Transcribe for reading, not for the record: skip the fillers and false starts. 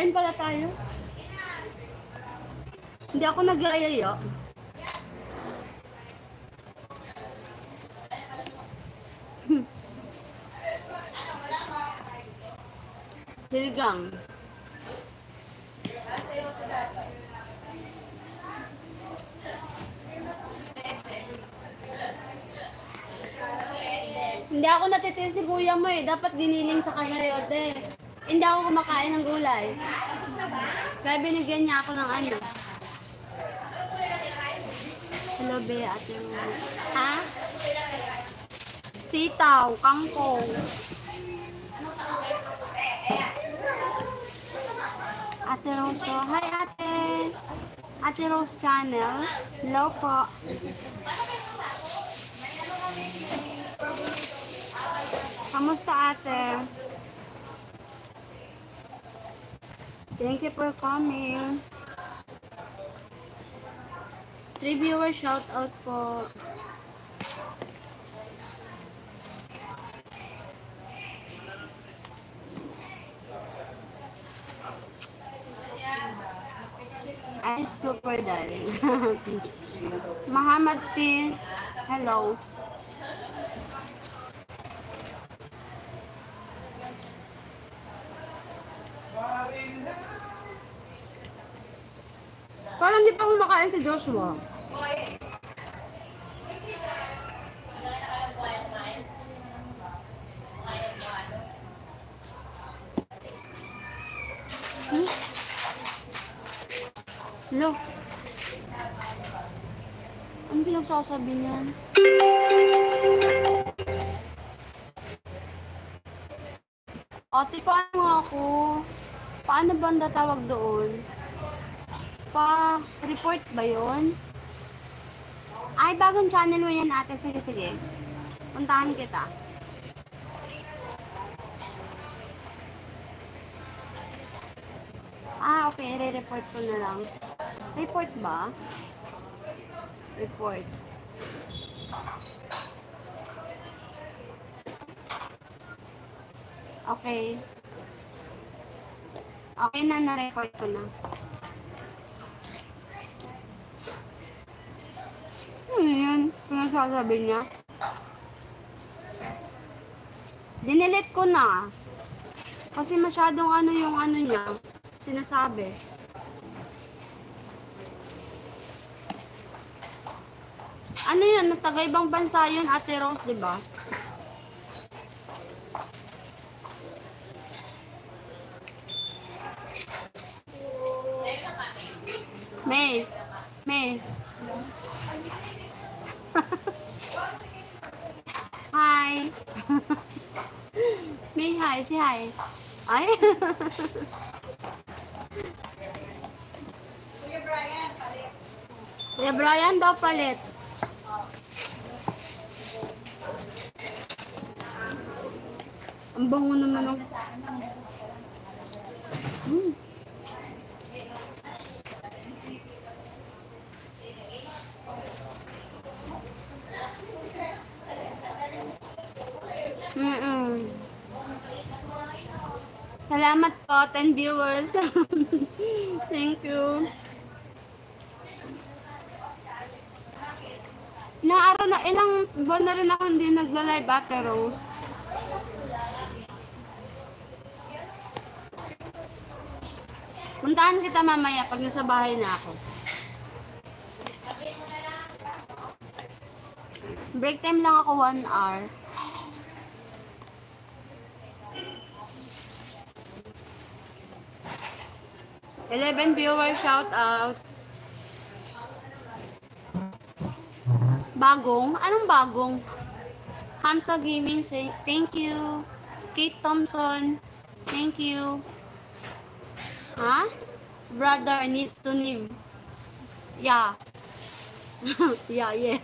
Kain pala tayo. Hindi ako nag-ayaya. Siligang. Hindi ako natitiis si kuya mo eh. Dapat giniling sa kasayote. Hindi ako kumakain ng gulay. Kaya binigyan niya ako ng ano. Hello, be, ate mo. Ha? Sitaw, kangkong. Ate Rose ko. Hi, ate. Ate Rose Channel. Hello po. Kamusta, ate? Thank you for coming. 3 viewers, shout out po. Ay, super darling. Muhammad P. Hello. Parang di pa kumakain si Joshua. Hello. Ano pinagsasabi niyan? Ate, paano ako? Paano ba ang tawag doon? Pa-report ba yun? Ay, bagong channel mo yan, ate. Sige, sige. Puntahan kita. Ah, okay. Re-report ko na lang. Report ba? Report. Okay. Okay na, na-report ko na. Ano yun? Pinasasabi niya? Dinilit ko na. Kasi masyadong ano yung ano niya. Sinasabi. Ano yun? Taga-ibang bansa yun, Ate Rose, diba? May. May. Hi. May, hi. Si hi. Ay. Kuya Brian daw palit. Ang bango naman ng... Salamat po, 10 viewers. Thank you. Ilang buwan na rin ako hindi nagla-live, Ate Rose. Puntahan kita mamaya pag nasa bahay na ako. Break time lang ako 1 hour. Eleven viewers, shout out. Bagong? Anong bagong? Hamsa Gaming, say thank you. Kate Thompson, thank you. Huh? Brother needs to live. Yeah. Yeah.